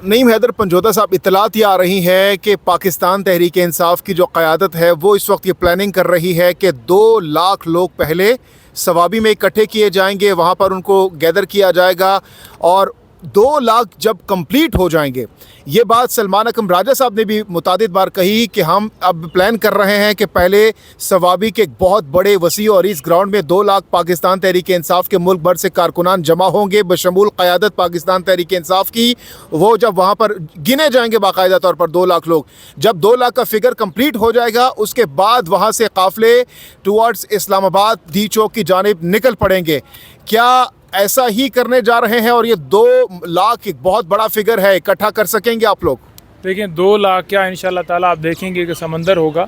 नईम हैदर पंजोता साहब, इत्तलात ये आ रही है कि पाकिस्तान तहरीक इंसाफ की जो क़यादत है वो इस वक्त ये प्लानिंग कर रही है कि 2 लाख लोग पहले सवाबी में इकट्ठे किए जाएंगे, वहाँ पर उनको गैदर किया जाएगा और 2 लाख जब कंप्लीट हो जाएंगे, ये बात सलमान अकरम राजा साहब ने भी मुतादिद बार कही कि हम अब प्लान कर रहे हैं कि पहले सवाबी के एक बहुत बड़े वसी और इस ग्राउंड में 2 लाख पाकिस्तान तहरीक इंसाफ के मुल्क भर से कारकुनान जमा होंगे बशमूल क़यादत पाकिस्तान तहरीक इंसाफ की। वो जब वहाँ पर गिने जाएंगे बाकायदा तौर पर 2 लाख लोग, जब 2 लाख का फिगर कंप्लीट हो जाएगा उसके बाद वहाँ से काफ़िले टुवर्ड्स इस्लामाबाद डी चौक की जानिब निकल पड़ेंगे। क्या ऐसा ही करने जा रहे हैं और ये 2 लाख एक बहुत बड़ा फिगर है, इकट्ठा कर सकेंगे आप लोग? देखिए 2 लाख क्या, इंशाल्लाह ताला आप देखेंगे कि समंदर होगा।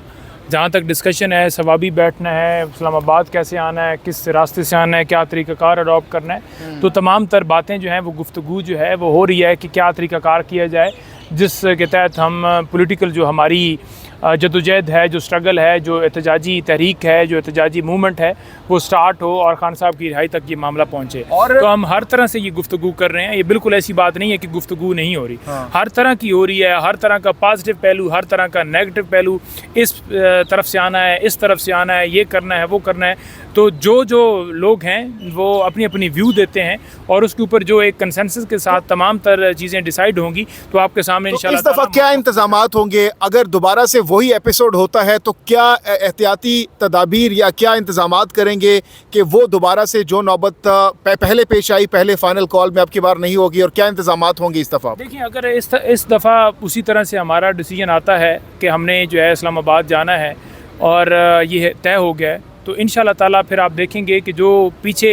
जहाँ तक डिस्कशन है, सवाबी बैठना है, इस्लामाबाद कैसे आना है, किस रास्ते से आना है, क्या तरीक़ाकार अडॉप्ट करना है, तो तमाम तर बातें जो हैं वो गुफ्तगू जो है वो हो रही है कि क्या तरीक़ाकार किया जाए जिसके तहत हम पॉलिटिकल जो हमारी जदोजहद है, जो स्ट्रगल है, जो एहतजाजी तहरीक है, जो एहतजाजी मूवमेंट है वो स्टार्ट हो और खान साहब की रिहाई तक ये मामला पहुँचे। और तो हम हर तरह से ये गुफ्तगू कर रहे हैं। ये बिल्कुल ऐसी बात नहीं है कि गुफ्तगू नहीं हो रही, हर तरह की हो रही है। हर तरह का पॉजिटिव पहलू, हर तरह का नेगेटिव पहलू, इस तरफ से आना है, इस तरफ से आना है, ये करना है, वो करना है। तो जो लोग हैं वो अपनी अपनी व्यू देते हैं और उसके ऊपर जो एक कंसेंसस के साथ तमाम तर चीज़ें डिसाइड होंगी तो आपके सामने इंशाल्लाह। इस दफ़ा क्या इंतज़ामात होंगे अगर दोबारा से वही एपिसोड होता है, तो क्या एहतियाती तदाबीर या क्या इंतज़ामात करेंगे कि वो दोबारा से जो नौबत पहले पेश आई, पहले फ़ाइनल कॉल में अब की बार नहीं होगी, और क्या इंतज़ामात होंगे इस दफ़ा? देखिए अगर इस दफ़ा उसी तरह से हमारा डिसीजन आता है कि हमने जो है इस्लामाबाद जाना है और ये तय हो गया है, तो इंशाल्लाह ताला फिर आप देखेंगे कि जो पीछे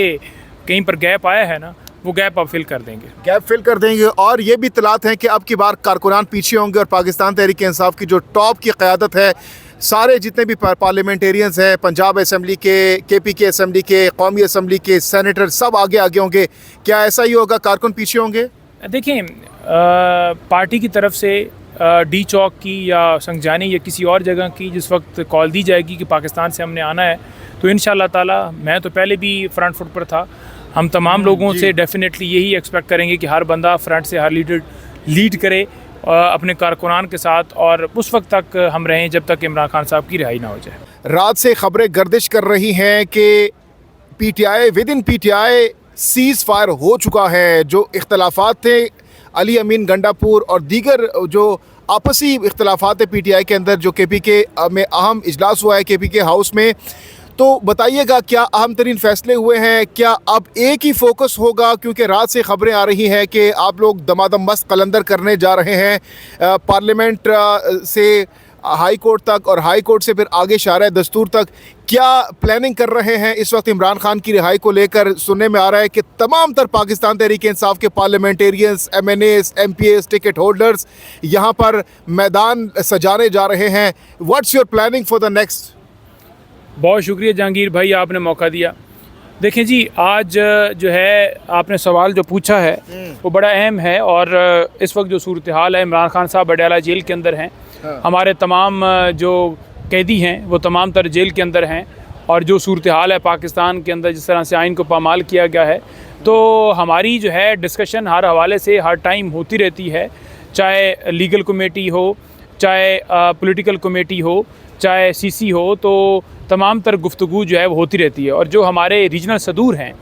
कहीं पर गैप आया है ना, वो गैप आप फिल कर देंगे, गैप फिल कर देंगे। और ये भी इत्तलात हैं कि अब की बार कारकुनान पीछे होंगे और पाकिस्तान तहरीक इंसाफ की जो टॉप की क़यादत है, सारे जितने भी पार्लियामेंटेरियंस हैं, पंजाब असम्बली के, KPK असम्बली के, कौमी असम्बली के सेनेटर, सब आगे आगे होंगे। क्या ऐसा ही होगा, कारकुन पीछे होंगे? देखिए पार्टी की तरफ से डी चौक की या संगजानी या किसी और जगह की जिस वक्त कॉल दी जाएगी कि पाकिस्तान से हमने आना है, तो इंशाल्लाह ताला, मैं तो पहले भी फ्रंट फुट पर था, हम तमाम लोगों से डेफिनेटली यही एक्सपेक्ट करेंगे कि हर बंदा फ्रंट से, हर लीडर लीड करे अपने कारकुनान के साथ, और उस वक्त तक हम रहें जब तक इमरान खान साहब की रिहाई ना हो जाए। रात से खबरें गर्दिश कर रही हैं कि PTI with in PTI seize fire हो चुका है। जो इख्तलाफात थे अली अमीन गंडापुर और दीगर जो आपसी इख्तलाफात है PTI के अंदर, जो KPK में अहम इजलास हुआ है KPK हाउस में, तो बताइएगा क्या अहम तरीन फैसले हुए हैं? क्या अब एक ही फोकस होगा? क्योंकि रात से खबरें आ रही हैं कि आप लोग दमादम मस्त कलंदर करने जा रहे हैं पार्लियामेंट से हाई कोर्ट तक और हाई कोर्ट से फिर आगे शारा दस्तूर तक। क्या प्लानिंग कर रहे हैं इस वक्त इमरान खान की रिहाई को लेकर? सुनने में आ रहा है कि तमाम तर पाकिस्तान तहरीक इंसाफ के parliamentarians, MNAs, MPAs, ticket holders यहाँ पर मैदान सजाने जा रहे हैं। What's your planning for the next? बहुत शुक्रिया जहांगीर भाई, आपने मौका दिया। देखें जी, आज जो है आपने सवाल जो पूछा है वो बड़ा अहम है, और इस वक्त जो सूरत हाल है, इमरान खान साहब अडयाला जेल के अंदर हैं, हमारे तमाम जो कैदी हैं वो तमाम तर जेल के अंदर हैं, और जो सूरत हाल है पाकिस्तान के अंदर, जिस तरह से आइन को पामाल किया गया है, तो हमारी जो है डिस्कशन हर हवाले से हर टाइम होती रहती है, चाहे लीगल कमेटी हो, चाहे पॉलिटिकल कमेटी हो, चाहे CC हो, तो तमाम तर गुफ्तगू जो है वो होती रहती है। और जो हमारे रीजनल सदूर हैं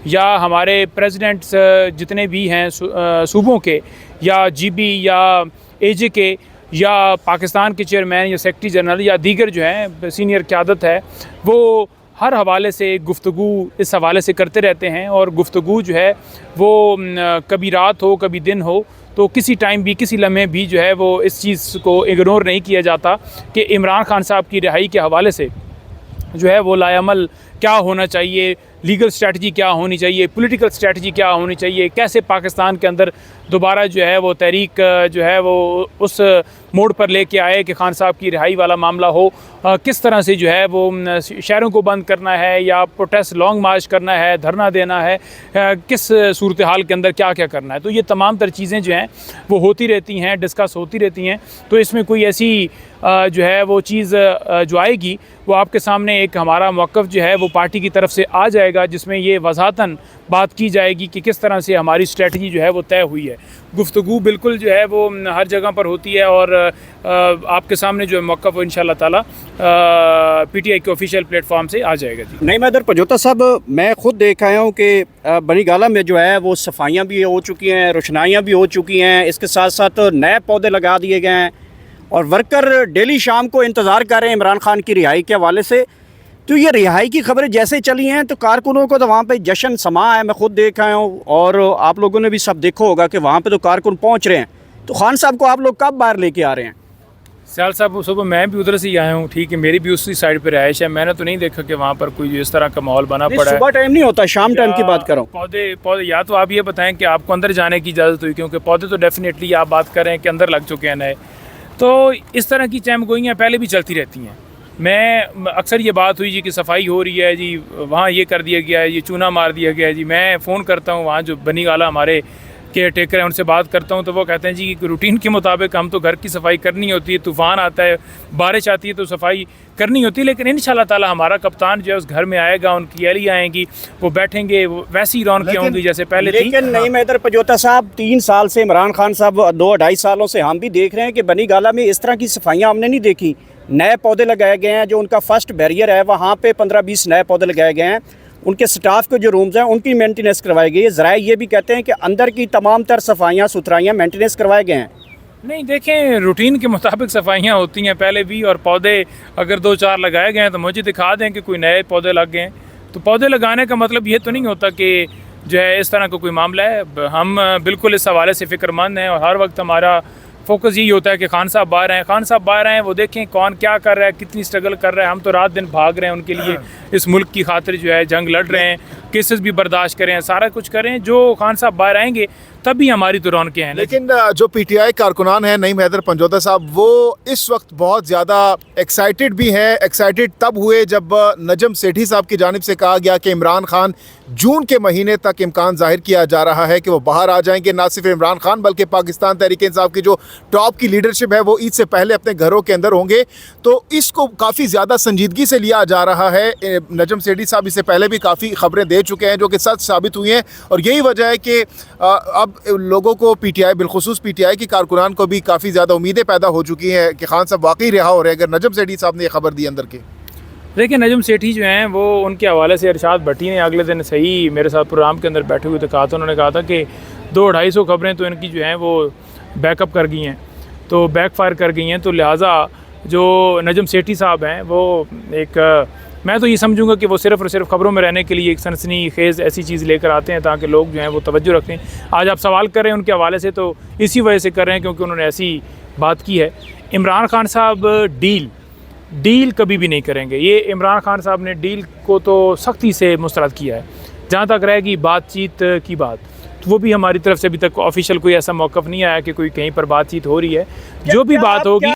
या हमारे प्रेसिडेंट्स जितने भी हैं सूबों के, या GB या AJ या पाकिस्तान के चेयरमैन या सेक्रेटरी जनरल या दीगर जो हैं सीनियर क़यादत है, वो हर हवाले से गुफ्तगू इस हवाले से करते रहते हैं। और गुफ्तगू जो है वो कभी रात हो, कभी दिन हो, तो किसी टाइम भी, किसी लम्हे भी जो है वो इस चीज़ को इग्नोर नहीं किया जाता कि इमरान खान साहब की रिहाई के हवाले से जो है वो लायामल क्या होना चाहिए, लीगल स्ट्रेटजी क्या होनी चाहिए, पॉलिटिकल स्ट्रेटजी क्या होनी चाहिए, कैसे पाकिस्तान के अंदर दोबारा जो है वो तहरीक जो है वो उस मोड़ पर लेके आए कि खान साहब की रिहाई वाला मामला हो, किस तरह से जो है वो शहरों को बंद करना है या प्रोटेस्ट लॉन्ग मार्च करना है, धरना देना है, किस सूरत हाल के अंदर क्या क्या करना है। तो ये तमाम तर चीज़ें जो हैं वो होती रहती हैं, डिस्कस होती रहती हैं। तो इसमें कोई ऐसी जो है वो चीज़ जो आएगी वो आपके सामने एक हमारा मौक़िफ़ जो है वो पार्टी की तरफ से आ जाएगा। जाएगा जिसमें ये वज़ाहतन बात की जाएगी कि किस तरह से हमारी स्ट्रेटजी जो है वो तय हुई है। गुफ्तगू बिल्कुल जो है वो हर जगह पर होती है और आपके सामने जो है मौका वो इंशाअल्लाह ताला PTI के ऑफिशियल प्लेटफॉर्म से आ जाएगा जी। नहीं मैदर पजोता साहब, मैं ख़ुद देख आया हूँ कि बनी गाला में जो है वो सफाइयाँ भी हो चुकी हैं, रोशनाइयाँ भी हो चुकी हैं, इसके साथ साथ नए पौधे लगा दिए गए हैं और वर्कर डेली शाम को इंतज़ार कर रहे हैं इमरान खान की रिहाई के हवाले से। तो ये रिहाई की खबरें जैसे चली हैं तो कारकुनों को तो वहाँ पे जश्न समा है, मैं ख़ुद देख आया हूँ और आप लोगों ने भी सब देखा होगा कि वहाँ पे तो कारकुन पहुँच रहे हैं। तो खान साहब को आप लोग कब बाहर लेके आ रहे हैं? सयाल साहब सुबह मैं भी उधर से ही आया हूँ, ठीक है, मेरी भी उसी साइड पे रहायश है। मैंने तो नहीं देखा कि वहाँ पर कोई इस तरह का माहौल बना पड़ा है। सुबह टाइम नहीं होता, शाम टाइम की बात कर रहा हूँ। पौधे या तो आप ये बताएं कि आपको अंदर जाने की इजाज़त हुई, क्योंकि पौधे तो डेफिनेटली आप बात कर रहे हैं कि अंदर लग चुके हैं नए। तो इस तरह की चहमगोइयाँ पहले भी चलती रहती हैं। मैं अक्सर ये बात हुई जी कि सफाई हो रही है जी, वहाँ ये कर दिया गया है, ये चूना मार दिया गया है जी। मैं फ़ोन करता हूँ वहाँ जो बनी गाला हमारे केयर टेकर हैं, उनसे बात करता हूँ तो वो कहते हैं जी कि रूटीन के मुताबिक हम तो घर की सफाई करनी होती है, तूफ़ान आता है, बारिश आती है तो सफाई करनी होती है, लेकिन इंशाल्लाह ताला हमारा कप्तान जो है उस घर में आएगा, उनकी एहली आएंगी, वो बैठेंगे, वो वैसी ही रौनकें होंगी जैसे पहले थी। लेकिन नहीं मैदर पजोता साहब, 3 साल से इमरान खान साहब, 2-2.5 सालों से हम भी देख रहे हैं कि बनी गाला में इस तरह की सफाइयाँ हमने नहीं देखी। नए पौधे लगाए गए हैं, जो उनका फर्स्ट बैरियर है वहाँ पे 15-20 नए पौधे लगाए गए हैं। उनके स्टाफ के जो रूम्स हैं उनकी मेंटेनेंस करवाई गई है। ज़राए ये भी कहते हैं कि अंदर की तमाम तर सफाइयाँ सुथराइयाँ मेंटेनेंस करवाए गए हैं। नहीं देखें, रूटीन के मुताबिक सफाइयाँ होती हैं पहले भी, और पौधे अगर 2-4 लगाए गए हैं तो मुझे दिखा दें कि कोई नए पौधे लग गए हैं। तो पौधे लगाने का मतलब ये तो नहीं होता कि जो है इस तरह का कोई मामला है। हम बिल्कुल इस हवाले से फ़िक्रमंद हैं और हर वक्त हमारा फोकस यही होता है कि खान साहब बाहर आएँ, खान साहब बाहर आएँ, वो देखें कौन क्या कर रहा है, कितनी स्ट्रगल कर रहा है। हम तो रात दिन भाग रहे हैं उनके लिए, इस मुल्क की खातिर जो है जंग लड़ रहे हैं, केसेस भी बर्दाश्त करें, सारा कुछ करें। जो खान साहब बाहर आएंगे तभी हमारी तो रौनकें हैं। लेकिन जो PTI कारकुनान हैं नईम हैदर पंजोता साहब, वो इस वक्त बहुत ज़्यादा एक्साइटेड भी हैं। एक्साइटेड तब हुए जब नजम सेठी साहब की जानिब से कहा गया कि इमरान खान जून के महीने तक इम्कान जाहिर किया जा रहा है कि वो बाहर आ जाएंगे। ना सिर्फ इमरान खान बल्कि पाकिस्तान तहरीक इंसाफ की जो टॉप की लीडरशिप है वो ईद से पहले अपने घरों के अंदर होंगे। तो इसको काफ़ी ज़्यादा संजीदगी से लिया जा रहा है। नजम सेठी साहब इससे पहले भी काफ़ी खबरें दे चुके हैं जो कि सच साबित हुई हैं, और यही वजह है कि अब लोगों को PTI, बिलखुसूस PTI की कारकुनान को भी काफ़ी ज़्यादा उम्मीदें पैदा हो चुकी हैं कि खान साहब वाकई रिहा हो रहे हैं। अगर नजम सेठी साहब ने यह खबर दी अंदर के, देखिए नजम सेठी जो हैं वो उनके हवाले से अरशाद भट्टी ने अगले दिन सही मेरे साथ प्रोग्राम के अंदर बैठे हुए थे, कहा था, उन्होंने कहा था कि 200-250 खबरें तो इनकी जो हैं वो बैकअप कर गई हैं, तो बैकफायर कर गई हैं। तो लिहाजा जो नजम सेठी साहब हैं वो एक मैं तो ये समझूंगा कि वो सिर्फ़ और सिर्फ खबरों में रहने के लिए एक सनसनी खेज़ ऐसी चीज़ लेकर आते हैं ताकि लोग जो हैं वो तवज्जो रखें। आज आप सवाल कर रहे हैं उनके हवाले से तो इसी वजह से कर रहे हैं क्योंकि उन्होंने ऐसी बात की है। इमरान खान साहब डील कभी भी नहीं करेंगे। ये इमरान खान साहब ने डील को तो सख्ती से मुस्तरद किया है। जहाँ तक रहेगी बातचीत की बात, तो वो भी हमारी तरफ से अभी तक ऑफिशियल कोई ऐसा मौक़िफ़ नहीं आया कि कोई कहीं पर बातचीत हो रही है। जो भी बात होगी